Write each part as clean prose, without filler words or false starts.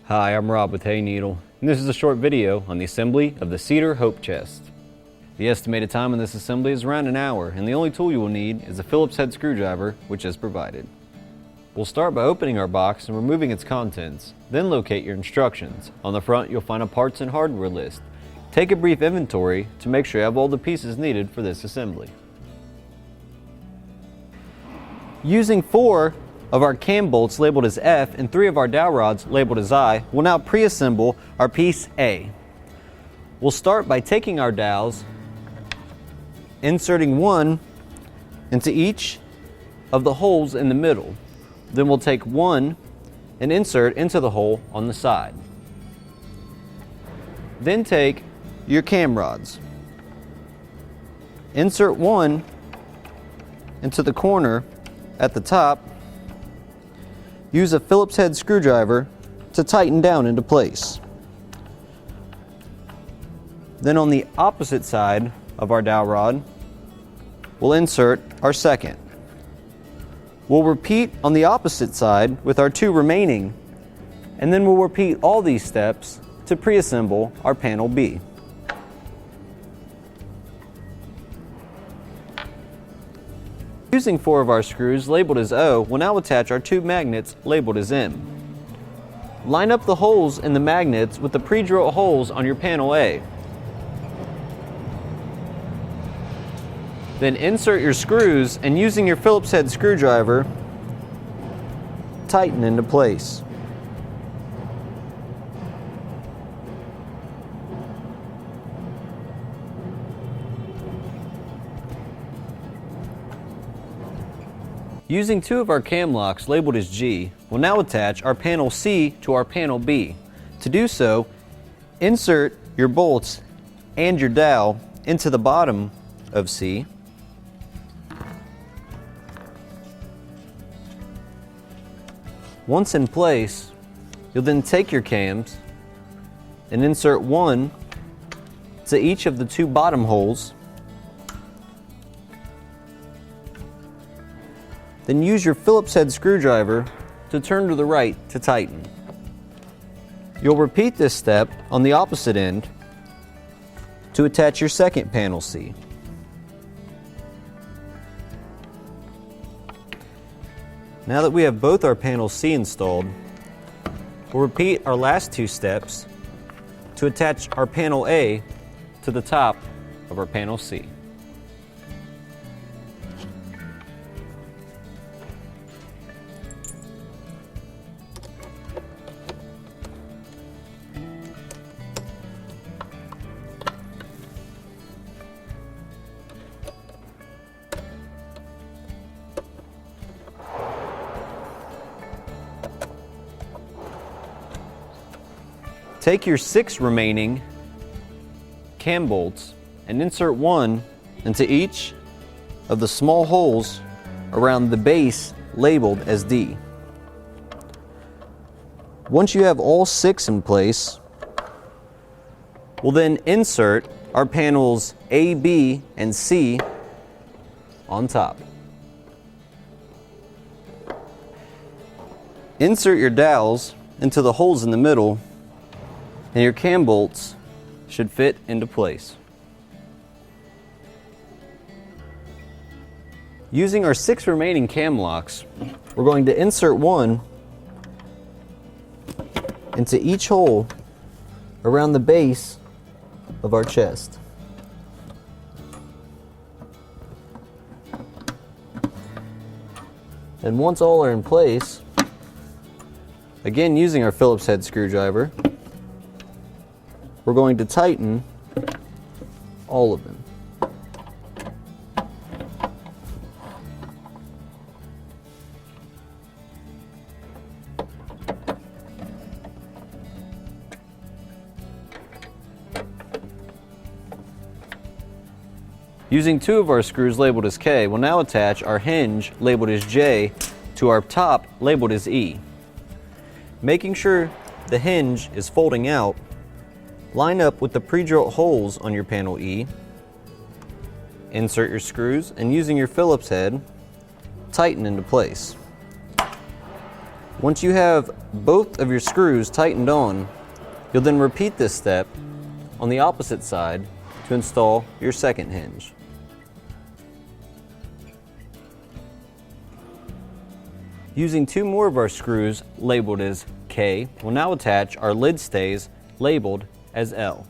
Hi, I'm Rob with Hayneedle, and this is a short video on the assembly of the Cedar Hope Chest. The estimated time in this assembly is around an hour, and the only tool you will need is a Phillips head screwdriver, which is provided. We'll start by opening our box and removing its contents, then locate your instructions. On the front, you'll find a parts and hardware list. Take a brief inventory to make sure you have all the pieces needed for this assembly. Using 4 of our cam bolts labeled as F and 3 of our dowel rods labeled as I, we'll now pre-assemble our piece A. We'll start by taking our dowels, inserting one into each of the holes in the middle. Then we'll take one and insert into the hole on the side. Then take your cam rods. Insert one into the corner at the top. Use a Phillips head screwdriver to tighten down into place. Then on the opposite side of our dowel rod, we'll insert our second. We'll repeat on the opposite side with our 2 remaining, and then we'll repeat all these steps to pre-assemble our panel B. Using 4 of our screws labeled as O, we'll now attach our 2 magnets labeled as M. Line up the holes in the magnets with the pre-drilled holes on your panel A. Then insert your screws and using your Phillips head screwdriver, tighten into place. Using 2 of our cam locks labeled as G, we'll now attach our panel C to our panel B. To do so, insert your bolts and your dowel into the bottom of C. Once in place, you'll then take your cams and insert one to each of the 2 bottom holes. Then use your Phillips head screwdriver to turn to the right to tighten. You'll repeat this step on the opposite end to attach your second panel C. Now that we have both our panels C installed, we'll repeat our last 2 steps to attach our panel A to the top of our panel C. Take your 6 remaining cam bolts and insert one into each of the small holes around the base labeled as D. Once you have all 6 in place, we'll then insert our panels A, B, and C on top. Insert your dowels into the holes in the middle, and your cam bolts should fit into place. Using our 6 remaining cam locks, we're going to insert one into each hole around the base of our chest. And once all are in place, again using our Phillips head screwdriver, we're going to tighten all of them. Using 2 of our screws labeled as K, we'll now attach our hinge labeled as J to our top labeled as E. Making sure the hinge is folding out, line up with the pre-drilled holes on your panel E, insert your screws, and using your Phillips head, tighten into place. Once you have both of your screws tightened on, you'll then repeat this step on the opposite side to install your second hinge. Using 2 more of our screws labeled as K, we'll now attach our lid stays labeled as L.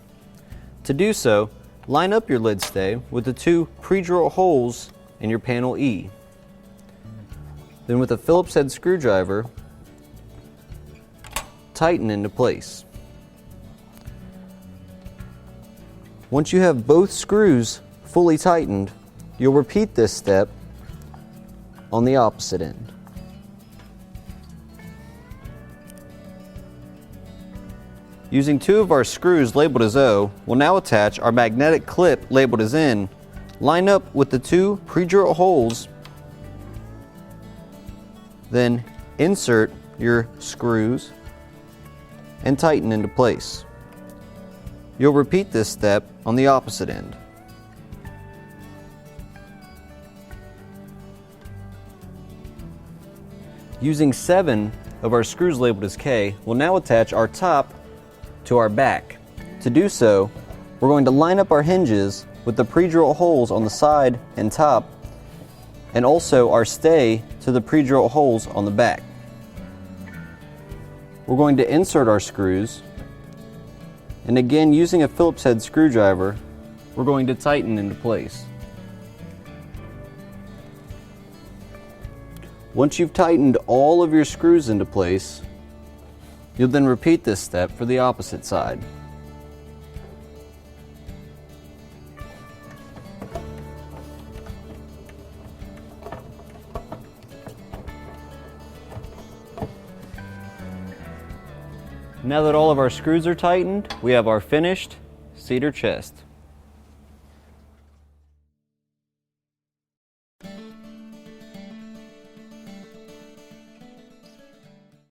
To do so, line up your lid stay with the 2 pre-drilled holes in your panel E. Then with a Phillips head screwdriver, tighten into place. Once you have both screws fully tightened, you'll repeat this step on the opposite end. Using 2 of our screws labeled as O, we'll now attach our magnetic clip labeled as N, line up with the 2 pre-drilled holes, then insert your screws and tighten into place. You'll repeat this step on the opposite end. Using 7 of our screws labeled as K, we'll now attach our top to our back. To do so, we're going to line up our hinges with the pre-drill holes on the side and top, and also our stay to the pre-drill holes on the back. We're going to insert our screws, and again using a Phillips head screwdriver, we're going to tighten into place. Once you've tightened all of your screws into place, you'll then repeat this step for the opposite side. Now that all of our screws are tightened, we have our finished cedar chest.